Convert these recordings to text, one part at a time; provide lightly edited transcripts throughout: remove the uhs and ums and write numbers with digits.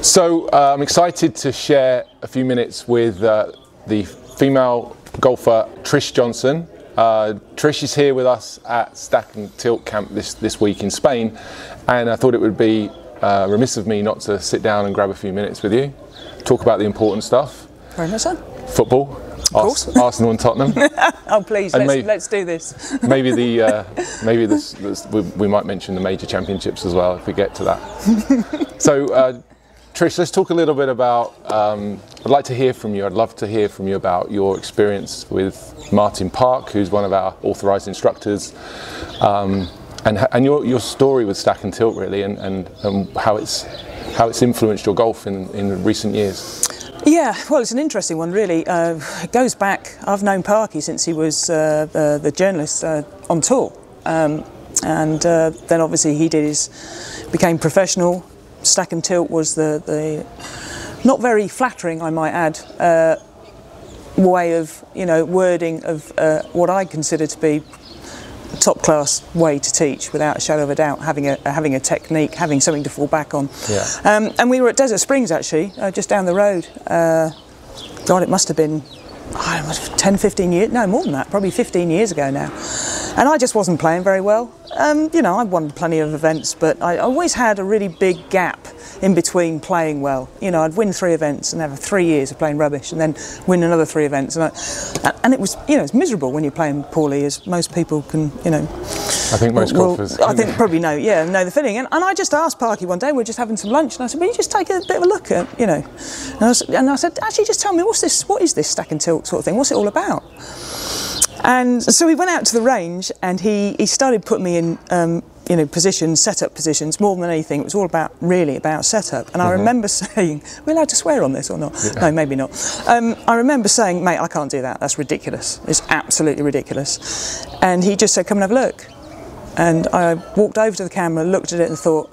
So I'm excited to share a few minutes with the female golfer Trish Johnson. Trish is here with us at Stack&Tilt camp this week in Spain, and I thought it would be remiss of me not to sit down and grab a few minutes with you, talk about the important stuff. Very much so. Football, Arsenal and Tottenham. Oh please, let's do this. Maybe we might mention the major championships as well if we get to that. So Trish, let's talk a little bit about, I'd like to hear from you, I'd love to hear from you about your experience with Martin Park, who's one of our authorized instructors, and your story with Stack&Tilt really, and how it's influenced your golf in recent years. Yeah, well, it's an interesting one really. It goes back, I've known Parky since he was the journalist on tour, and then obviously he became professional. Stack&Tilt was the not very flattering, I might add, way of, wording of what I consider to be a top class way to teach, without a shadow of a doubt, having a technique, having something to fall back on. Yeah. And we were at Desert Springs actually, just down the road. God, it must have been 10, 15 years, no more than that, probably 15 years ago now. And I just wasn't playing very well. I won plenty of events, but I always had a really big gap in between playing well. I'd win 3 events and have 3 years of playing rubbish, and then win another 3 events. And it was, it's miserable when you're playing poorly, as most people can, I think most golfers. I think probably know the feeling. And I just asked Parky one day, we were just having some lunch, and I said, will you just take a bit of a look at, And I said, actually, just tell me, what is this Stack&Tilt sort of thing? What's it all about? And so we went out to the range, and he started putting me in, positions, setup positions, more than anything. It was all really about setup. And I remember saying, are we allowed to swear on this or not? Yeah. No, maybe not. I remember saying, mate, I can't do that. That's ridiculous. It's absolutely ridiculous. And he just said, come and have a look. And I walked over to the camera, looked at it and thought,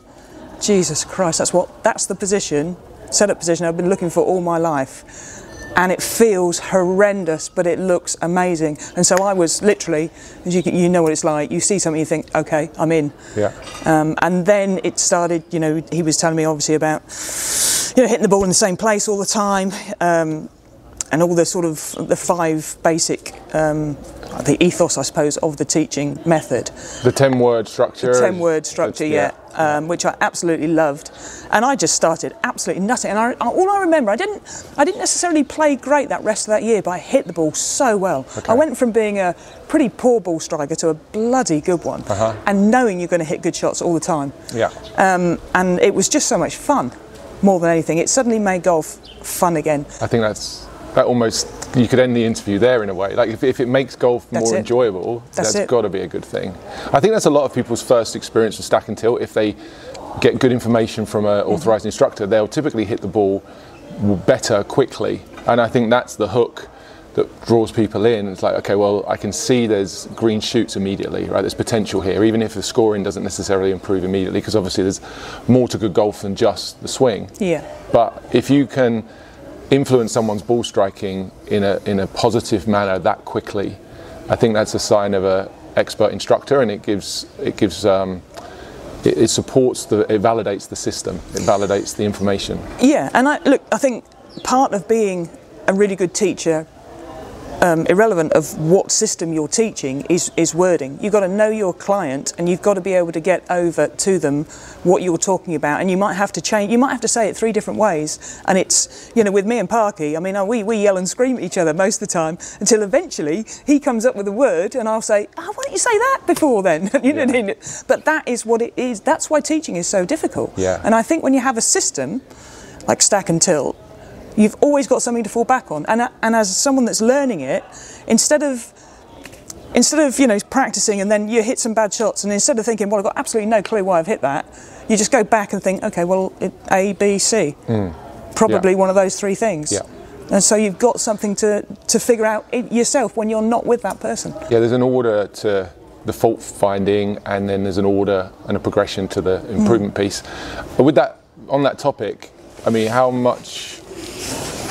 Jesus Christ, that's the position, setup position I've been looking for all my life. And it feels horrendous, but it looks amazing. And so I was literally, as you know what it's like, you see something, you think, okay, I'm in. Yeah. And then it started, he was telling me obviously about, hitting the ball in the same place all the time, and all the sort of the 5 basic, the ethos, I suppose, of the teaching method. The 10-word structure. The 10-word structure, yeah. Which I absolutely loved, and I just started absolutely nutting. And all I remember, I didn't necessarily play great that rest of that year, but I hit the ball so well. Okay. I went from being a pretty poor ball striker to a bloody good one, and knowing you're going to hit good shots all the time. Yeah. And it was just so much fun, more than anything. It suddenly made golf fun again. I think that almost, you could end the interview there in a way. Like if it makes golf more enjoyable, that's got to be a good thing. I think that's a lot of people's first experience with Stack&Tilt. If they get good information from an authorized instructor, they'll typically hit the ball better quickly. And I think that's the hook that draws people in. It's like, okay, well, I can see there's green shoots immediately, right? There's potential here, even if the scoring doesn't necessarily improve immediately, because obviously there's more to good golf than just the swing. Yeah. But if you can influence someone's ball striking in a positive manner that quickly, I think that's a sign of an expert instructor, and it supports it validates the system, it validates the information. Yeah, and I think part of being a really good teacher, irrelevant of what system you're teaching, is wording. You've got to know your client, and you've got to be able to get over to them what you're talking about, and you might have to change, you might have to say it 3 different ways. And it's, with me and Parky, I mean, we yell and scream at each other most of the time, until eventually he comes up with a word and I'll say, why don't you say that before then? But that is what it is. That's why teaching is so difficult. Yeah. And I think when you have a system like Stack&Tilt, you've always got something to fall back on, and as someone that's learning it, instead of practicing and then you hit some bad shots, and instead of thinking, well, I've got absolutely no clue why I've hit that, you just go back and think, okay, well, A, B, C, probably one of those 3 things. Yeah. And so you've got something to figure out yourself when you're not with that person. Yeah, there's an order to the fault finding, and then there's an order and a progression to the improvement piece. But with that, on that topic, I mean, how much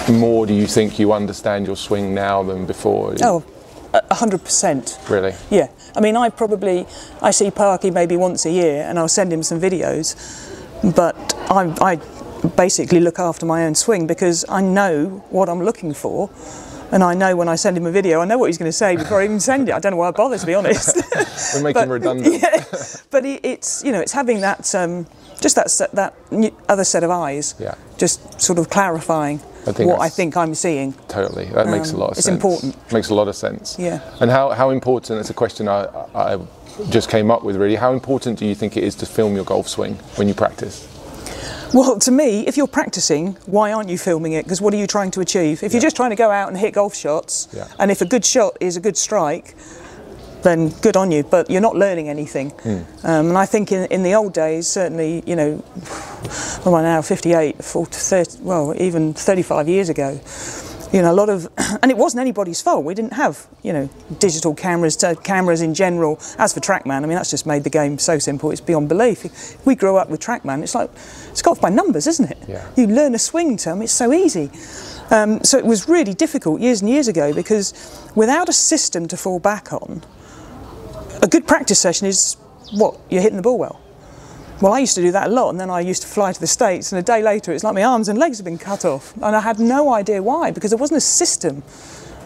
more do you think you understand your swing now than before? Oh, 100%. Really? Yeah. I mean, I see Parky maybe once a year, and I'll send him some videos, but basically look after my own swing, because I know what I'm looking for. And I know when I send him a video, I know what he's going to say before I even send it. I don't know why I bother, to be honest. We're making redundant. Yeah, but it's, you know, it's having that just that other set of eyes. Yeah. Just sort of clarifying what I think I'm seeing. Totally, that makes a lot of sense. It's important. Makes a lot of sense. Yeah. And how important? It's a question I just came up with, really. How important do you think it is to film your golf swing when you practice? Well, to me, if you're practicing, why aren't you filming it? Because what are you trying to achieve? If you're just trying to go out and hit golf shots, and if a good shot is a good strike, then good on you, but you're not learning anything. And I think in the old days, certainly, you know, what am I now, 58, 40, 30, well, even 35 years ago, you know, a lot of, and it wasn't anybody's fault. We didn't have, you know, digital cameras, cameras in general. As for TrackMan, I mean, that's just made the game so simple, it's beyond belief. If we grew up with TrackMan, it's like, it's golf by numbers, isn't it? Yeah. You learn a swing term, it's so easy. So it was really difficult years and years ago, because without a system to fall back on, a good practice session is, what, you're hitting the ball well. Well, I used to do that a lot, and then I used to fly to the States, and a day later it's like my arms and legs have been cut off, and I had no idea why, because there wasn't a system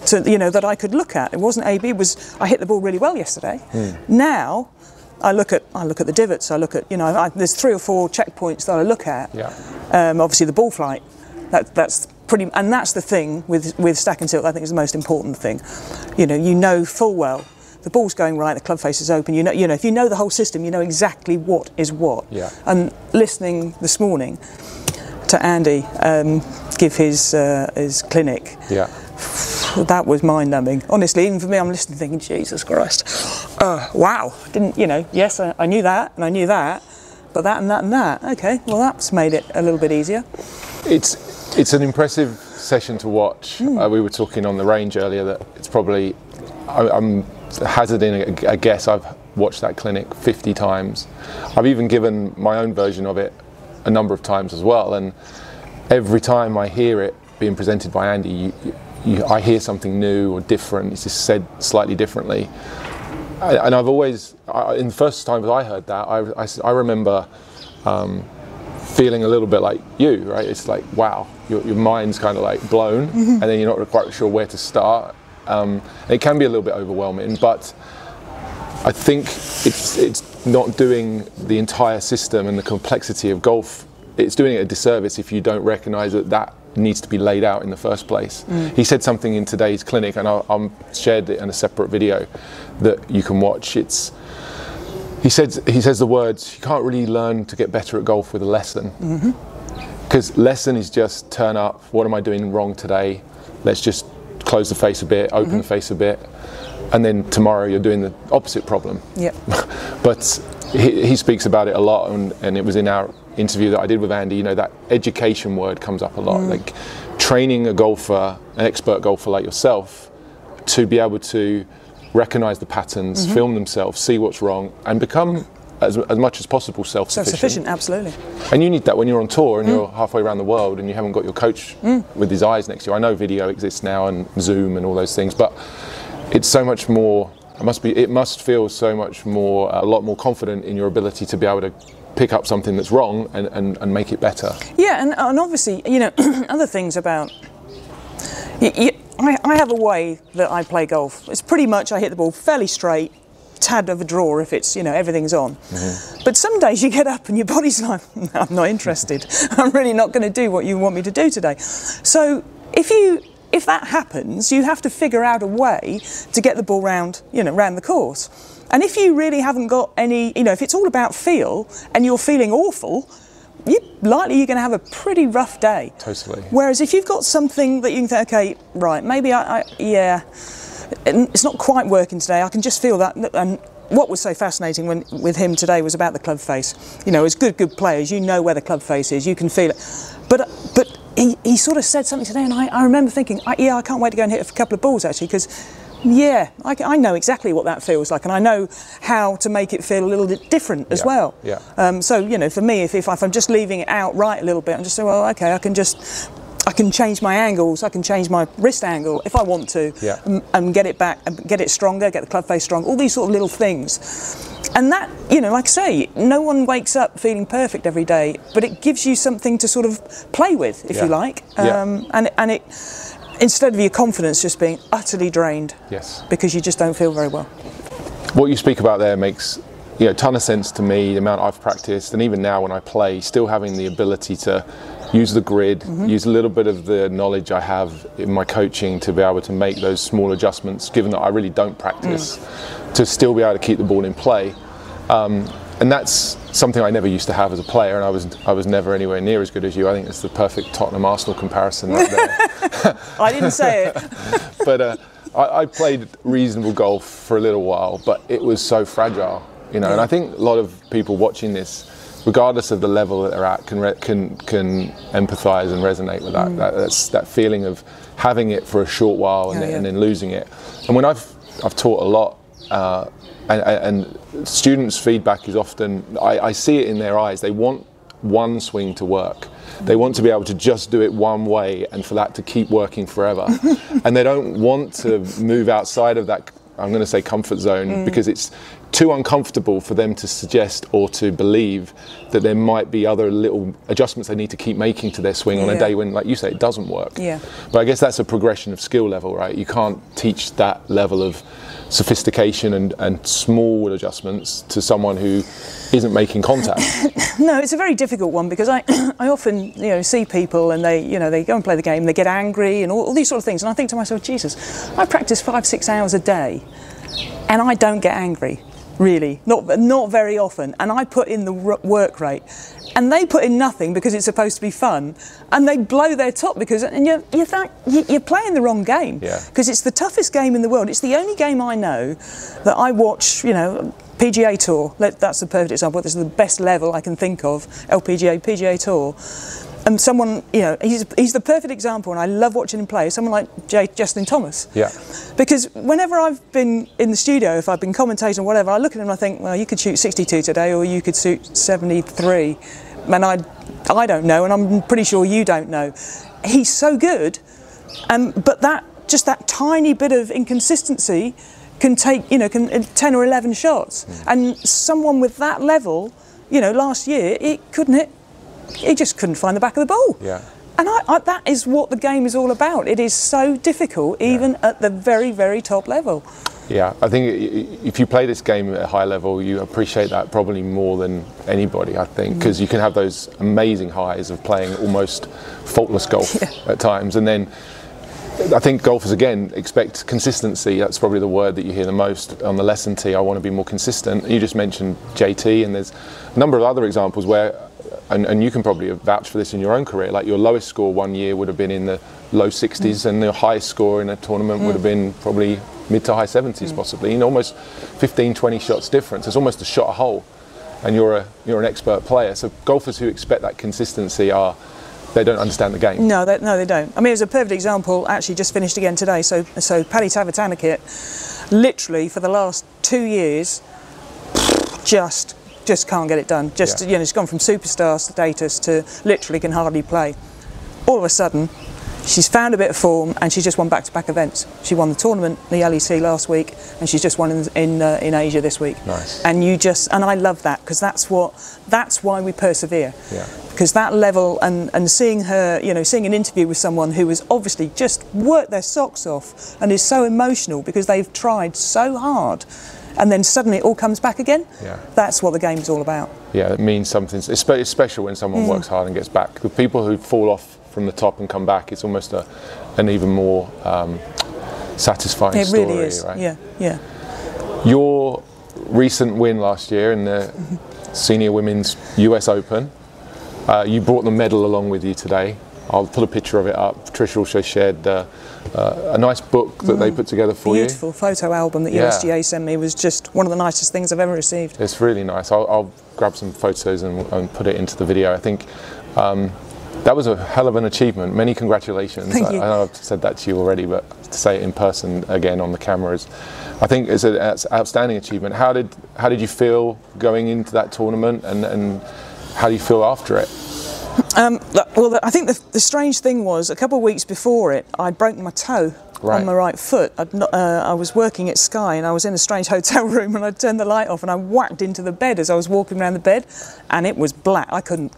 to, you know, that I could look at. It wasn't A/B. It was, I hit the ball really well yesterday. Now I look at the divots. I look at, you know, there's 3 or 4 checkpoints that I look at. Yeah. Obviously the ball flight. That's pretty, and that's the thing with Stack and Tilt. I think is the most important thing. You know full well. The ball's going right, the club face is open. You know, if you know the whole system, you know exactly what is what. Yeah. And listening this morning to Andy give his clinic, that was mind-numbing. Honestly, even for me, I'm listening thinking, Jesus Christ, wow. Didn't, you know, yes, I knew that, and I knew that, but that and that and that. Okay, well, that's made it a little bit easier. It's an impressive session to watch. We were talking on the range earlier that it's probably, I'm hazarding a guess, I've watched that clinic 50 times. I've even given my own version of it a number of times as well, and every time I hear it being presented by Andy, I hear something new or different. It's just said slightly differently. And I've always, in the first time that I heard that, I remember feeling a little bit like you, right? It's like, wow, your mind's kind of like blown, and then you're not quite sure where to start. It can be a little bit overwhelming, but I think it's not doing the entire system and the complexity of golf. It's doing it a disservice if you don't recognise that needs to be laid out in the first place. He said something in today's clinic, and I shared it in a separate video that you can watch. He says the words, you can't really learn to get better at golf with a lesson. Because lesson is just turn up, what am I doing wrong today? Let's just close the face a bit, open the face a bit, and then tomorrow you're doing the opposite problem. Yep. But he speaks about it a lot, and it was in our interview that I did with Andy, you know, that education word comes up a lot, like training a golfer, an expert golfer like yourself, to be able to recognise the patterns, film themselves, see what's wrong, and become as much as possible self-sufficient. Absolutely. And you need that when you're on tour and you're halfway around the world and you haven't got your coach with his eyes next to you. I know video exists now and Zoom and all those things, but it's so much more, it must feel so much more, a lot more confident in your ability to be able to pick up something that's wrong and make it better. Yeah, and obviously, you know, other things about, I have a way that I play golf. It's pretty much, I hit the ball fairly straight, tad of a draw if it's, you know, everything's on. But some days you get up and your body's like, no, I'm not interested. I'm really not going to do what you want me to do today. So if that happens, you have to figure out a way to get the ball round, you know, round the course. And if you really haven't got any, you know, if it's all about feel and you're feeling awful, you're going to have a pretty rough day. Totally. Whereas if you've got something that you can think, okay, right, maybe yeah, it's not quite working today, I can just feel that. And what was so fascinating with him today was about the club face. You know, as good players, you know where the club face is, you can feel it. But he sort of said something today, and I remember thinking, yeah, I can't wait to go and hit a couple of balls actually, because yeah, I know exactly what that feels like, and I know how to make it feel a little bit different as well. Yeah. So, you know, for me, if I'm just leaving it out right a little bit and just say, well, okay, I can change my angles, I can change my wrist angle if I want to, and get it back, and get it stronger, get the club face strong, all these sort of little things. And that, you know, like I say, no one wakes up feeling perfect every day, but it gives you something to sort of play with, if you like. And it, instead of your confidence just being utterly drained, because you just don't feel very well. What you speak about there makes, you know, a ton of sense to me. The amount I've practiced, and even now when I play, still having the ability to use the grid, use a little bit of the knowledge I have in my coaching to be able to make those small adjustments, given that I really don't practice, to still be able to keep the ball in play. And that's something I never used to have as a player, and I was never anywhere near as good as you. I think it's the perfect Tottenham Arsenal comparison right there. I didn't say it. But I played reasonable golf for a little while, but it was so fragile, you know. And I think a lot of people watching this, regardless of the level that they're at, can empathise and resonate with that. That's that feeling of having it for a short while and then losing it. And when I've taught a lot, and students' feedback is often, I see it in their eyes, they want one swing to work. They want to be able to just do it one way and for that to keep working forever. And they don't want to move outside of that, I'm going to say, comfort zone, because it's too uncomfortable for them to suggest or to believe that there might be other little adjustments they need to keep making to their swing on a day when, like you say, it doesn't work. But I guess that's a progression of skill level, right? You can't teach that level of sophistication and small adjustments to someone who isn't making contact. No, it's a very difficult one, because I often, you know, see people and they, you know, they go and play the game, they get angry and all these sort of things, and I think to myself, Jesus, I practice 5-6 hours a day and I don't get angry. Really, not very often, and I put in the work rate, and they put in nothing because it's supposed to be fun, and they blow their top because, and you're playing the wrong game, because it's the toughest game in the world. It's the only game I know that I watch, you know, PGA Tour. That's the perfect example. This is the best level I can think of, LPGA, PGA Tour. And someone, you know, he's the perfect example, and I love watching him play. Someone like Justin Thomas. Because whenever I've been in the studio, if I've been commentating or whatever, I look at him and I think, well, you could shoot 62 today, or you could shoot 73. And I don't know, and I'm pretty sure you don't know. He's so good, but that tiny bit of inconsistency can take, you know, 10 or 11 shots. And someone with that level, you know, last year, he just couldn't find the back of the ball. And that is what the game is all about. It is so difficult, even at the very, very top level. I think if you play this game at a high level, you appreciate that probably more than anybody, I think, because you can have those amazing highs of playing almost faultless golf at times. And then I think golfers, again, expect consistency. That's probably the word that you hear the most on the lesson tee. I want to be more consistent. You just mentioned JT, and there's a number of other examples where, and you can probably vouch for this in your own career, like your lowest score one year would have been in the low 60s, and your highest score in a tournament would have been probably mid to high 70s possibly, you know, almost 15-20 shots difference. It's almost a shot a hole, and you're an expert player. So golfers who expect that consistency they don't understand the game. No, they don't. I mean, it was a perfect example, actually just finished again today. So Paddy Tavatanakit, literally for the last 2 years, just can't get it done. You know, it's gone from superstar status to literally can hardly play. All of a sudden, she's found a bit of form, and she's just won back-to-back events. She won the tournament, the LEC last week, and she's just won in Asia this week. Nice. And I love that, because that's why we persevere. Because that level, and seeing her, you know, seeing an interview with someone who has obviously just worked their socks off and is so emotional because they've tried so hard, and then suddenly it all comes back again. That's what the game's all about. It means something. It's special when someone works hard and gets back. The people who fall off from the top and come back, it's almost an even more satisfying story. It really is, right? Your recent win last year in the Senior Women's US Open, you brought the medal along with you today. I'll put a picture of it up. Trish also shared a nice book that they put together for you. Beautiful photo album that USGA sent me. Was just one of the nicest things I've ever received. It's really nice. I'll grab some photos and put it into the video. I think that was a hell of an achievement. Many congratulations. Thank you. I know I've said that to you already, but to say it in person again on the cameras, I think it's an outstanding achievement. How did you feel going into that tournament, and how do you feel after it? Well, I think the strange thing was, a couple of weeks before it, I'd broken my toe on my right foot. I was working at Sky, and I was in a strange hotel room, and I turned the light off, and I whacked into the bed as I was walking around the bed, and it was black. I couldn't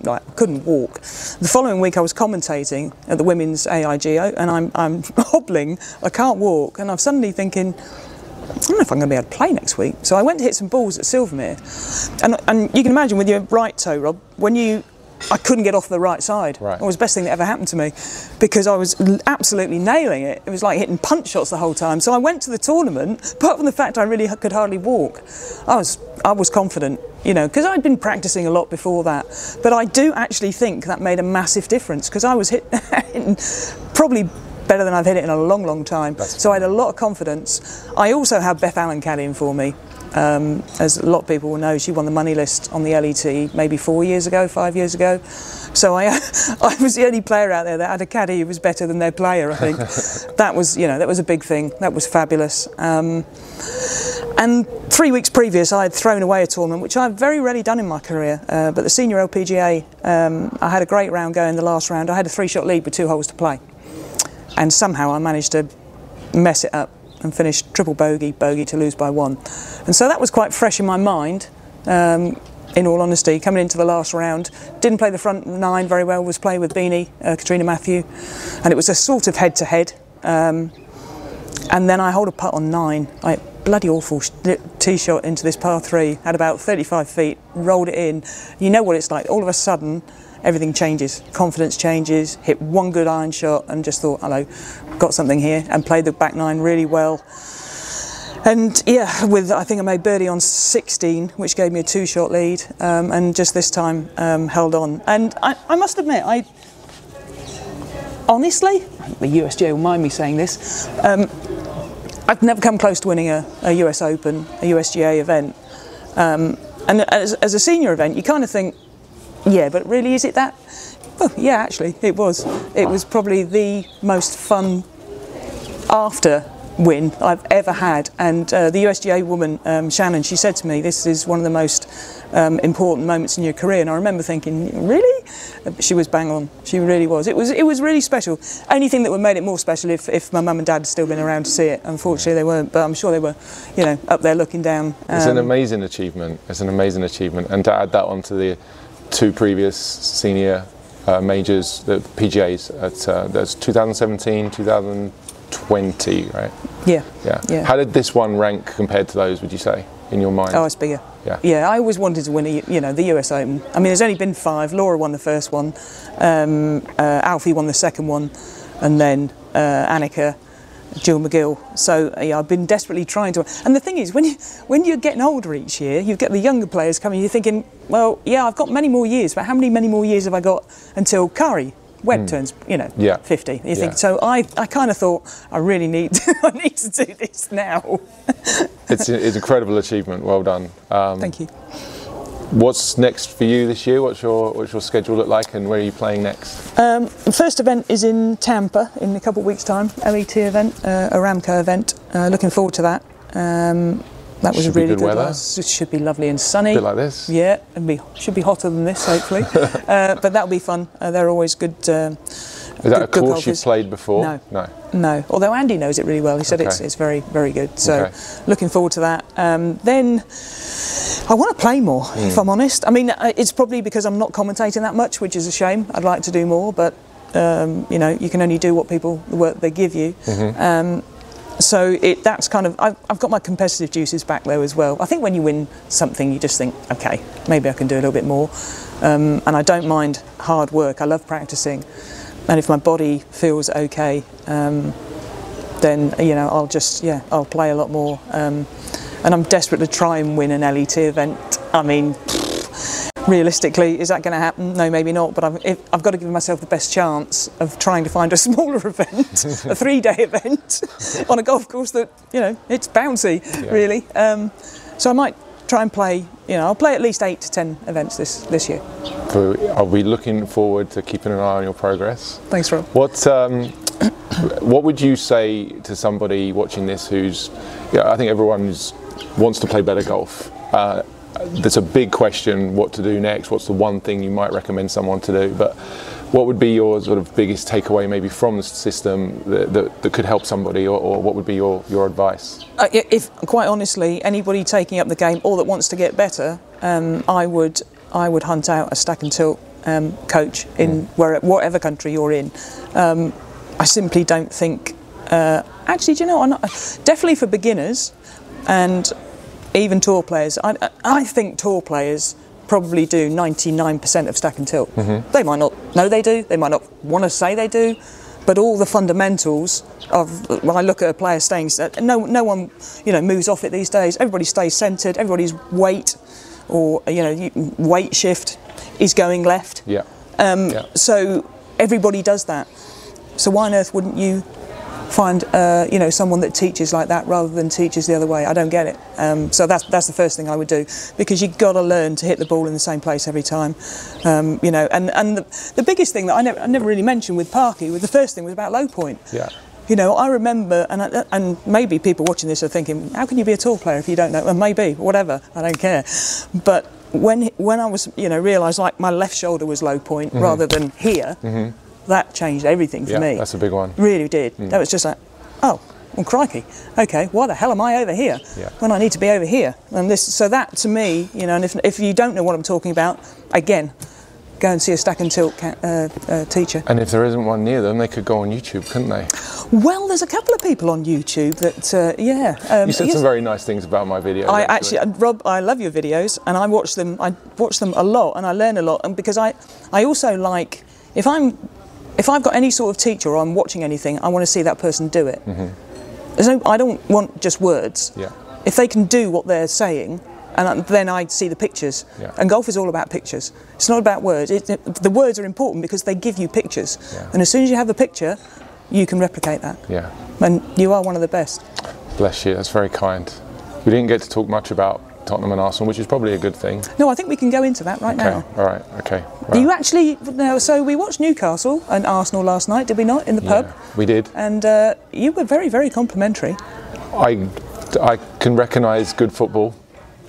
walk. The following week, I was commentating at the Women's AIGO, and I'm hobbling. I can't walk, and I'm suddenly thinking, I don't know if I'm going to be able to play next week. So I went to hit some balls at Silvermere, and you can imagine with your right toe, Rob, I couldn't get off the right side. Right. It was the best thing that ever happened to me, because I was absolutely nailing it. It was like hitting punch shots the whole time. So I went to the tournament, apart from the fact I really could hardly walk, I was confident, you know, because I'd been practicing a lot before that. But I do actually think that made a massive difference, because I was hitting probably better than I've hit it in a long, long time. So I had a lot of confidence. I also had Beth Allen caddying for me. As a lot of people will know, she won the money list on the LET maybe 5 years ago. So I was the only player out there that had a caddy who was better than their player, I think. That was a big thing. That was fabulous. And 3 weeks previous, I had thrown away a tournament, which I've very rarely done in my career. But the senior LPGA, I had a great round going the last round. I had a 3-shot lead with 2 holes to play. And somehow I managed to mess it up and finished triple bogey to lose by 1. And so that was quite fresh in my mind, in all honesty, coming into the last round. Didn't play the front 9 very well, was playing with Beanie, Katrina Matthew, and it was a sort of head-to-head. And then I hold a putt on 9. I bloody awful tee shot into this par 3, had about 35 feet, rolled it in. You know what it's like, all of a sudden, everything changes, confidence changes, hit one good iron shot and just thought, hello, got something here, and played the back 9 really well. And yeah, I think I made birdie on 16, which gave me a 2-shot lead, and just this time held on. And I must admit, honestly, the USGA will mind me saying this, I've never come close to winning a US Open, a USGA event. And as a senior event, you kind of think, yeah, but really, is it that? Well, yeah, actually, it was. It was probably the most fun after win I've ever had. And the USGA woman, Shannon, she said to me, this is one of the most important moments in your career. And I remember thinking, really? She was bang on. She really was. It was really special. Only thing that would have made it more special if my mum and dad had still been around to see it. Unfortunately, they weren't, but I'm sure they were, you know, up there looking down. It's an amazing achievement. It's an amazing achievement. And to add that onto the 2 previous senior majors, the PGAs, that's 2017, 2020, right? Yeah. How did this one rank compared to those, would you say, in your mind? Oh, it's bigger. Yeah, I always wanted to win, the US Open. I mean, there's only been 5. Laura won the first one, Alfie won the second one, and then Annika, Jill McGill. So yeah, I've been desperately trying to. And the thing is, when you're getting older each year, you get the younger players coming. You're thinking, well, yeah, I've got many more years, but how many more years have I got until Kari Webb turns, 50? You think so? I kind of thought I really need to do this now. It's an incredible achievement. Well done. Thank you. What's next for you this year? What's your schedule look like, and where are you playing next? The first event is in Tampa in a couple of weeks' time. LET event, a Ramco event. Looking forward to that. That was really good weather. It should be lovely and sunny. A bit like this. Yeah, should be hotter than this, hopefully. But that'll be fun. They're always good. Is that a course you've played before? No. Although Andy knows it really well. He said it's very, very good. So looking forward to that. Then I want to play more, if I'm honest. I mean, it's probably because I'm not commentating that much, which is a shame. I'd like to do more, but you can only do the work they give you. So that's kind of, I've got my competitive juices back there as well. I think when you win something, you just think, okay, maybe I can do a little bit more. And I don't mind hard work. I love practicing. And if my body feels okay, then I'll play a lot more. And I'm desperate to try and win an LET event. I mean, realistically, is that going to happen? No, maybe not. But I've got to give myself the best chance of trying to find a smaller event, a 3-day event on a golf course that it's bouncy, really. So I might try and play. I'll play at least 8 to 10 events this year. I'll be looking forward to keeping an eye on your progress. Thanks, Rob. What would you say to somebody watching this who's, I think everyone wants to play better golf. There's a big question what to do next. What's the one thing you might recommend someone to do? But what would be your sort of biggest takeaway maybe from the system that could help somebody, or what would be your advice? If quite honestly, anybody taking up the game or that wants to get better, I would hunt out a Stack&Tilt coach in whatever country you're in. I simply don't think. Actually, do you know? Definitely for beginners and even tour players. I think tour players probably do 99% of Stack&Tilt. They might not know they do. They might not want to say they do. But all the fundamentals of, when I look at a player staying, no one, moves off it these days. Everybody stays centred. Everybody's weight, or weight shift, is going left. Yeah. So everybody does that. So why on earth wouldn't you find someone that teaches like that rather than teaches the other way? I don't get it. So that's the first thing I would do, because you've got to learn to hit the ball in the same place every time. And the biggest thing that I never really mentioned with Parky, the first thing was about low point. Yeah. I remember, and maybe people watching this are thinking, how can you be a tour player if you don't know? Well, maybe, whatever, I don't care. But when I was, realised like my left shoulder was low point rather than here, that changed everything for me. Yeah, that's a big one. Really did. That was just like, oh, well, crikey. Okay, why the hell am I over here when I need to be over here? And so that to me, and if you don't know what I'm talking about, again, go and see a Stack&Tilt teacher. And if there isn't one near them, they could go on YouTube, couldn't they? Well, there's a couple of people on YouTube that, you said some very nice things about my videos. Rob, I love your videos, and I watch them a lot, and I learn a lot, and because I also like, if I've got any sort of teacher or I'm watching anything, I want to see that person do it. I don't want just words. Yeah. If they can do what they're saying, and then I see the pictures. Yeah. And golf is all about pictures. It's not about words. The words are important because they give you pictures. Yeah. And as soon as you have the picture, you can replicate that. Yeah. And you are one of the best. Bless you, that's very kind. We didn't get to talk much about Tottenham and Arsenal, which is probably a good thing. No, I think we can go into that right now. All right, okay. Right. You actually, so we watched Newcastle and Arsenal last night, did we not, in the pub? We did. And you were very, very complimentary. I can recognise good football,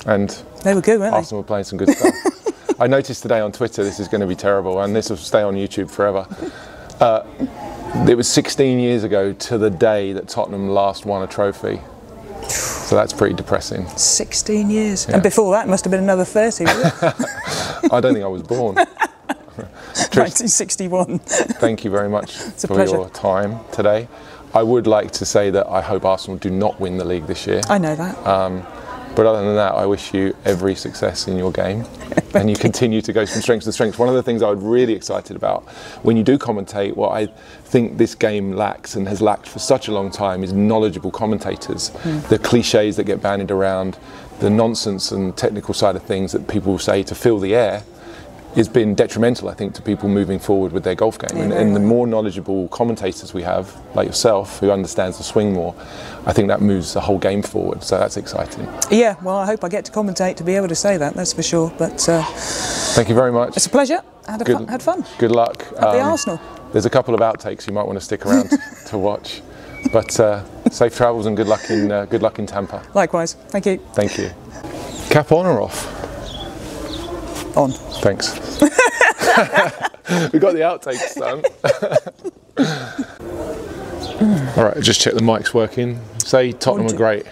and they were good, weren't they? Arsenal were playing some good stuff. I noticed today on Twitter, this is going to be terrible, and this will stay on YouTube forever. It was 16 years ago to the day that Tottenham last won a trophy. So that's pretty depressing. 16 years. Yeah. And before that, it must have been another 30, wasn't it? I don't think I was born. 1961. Thank you very much for your time today. I would like to say that I hope Arsenal do not win the league this year. I know that. But other than that, I wish you every success in your game, and you continue to go from strength to strength. One of the things I was really excited about when you do commentate, what I think this game lacks and has lacked for such a long time is knowledgeable commentators. The cliches that get bandied around, the nonsense and technical side of things that people say to fill the air, has been detrimental, I think, to people moving forward with their golf game. And the more knowledgeable commentators we have, like yourself, who understands the swing more, I think that moves the whole game forward. So that's exciting. Yeah, well, I hope I get to commentate to be able to say that, that's for sure. But thank you very much. It's a pleasure. Had fun. Good luck. At the Arsenal. There's a couple of outtakes you might want to stick around to watch. But safe travels and good luck in Tampa. Likewise. Thank you. Thank you. Cap on or off? On. Thanks. We got the outtakes done. All right, just check the mic's working. Say Tottenham are great.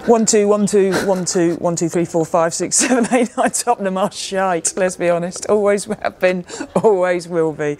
1 2 1 2 1 2 1 2 3 4 5 6 7 8 9. Tottenham are shite. Let's be honest. Always have been. Always will be.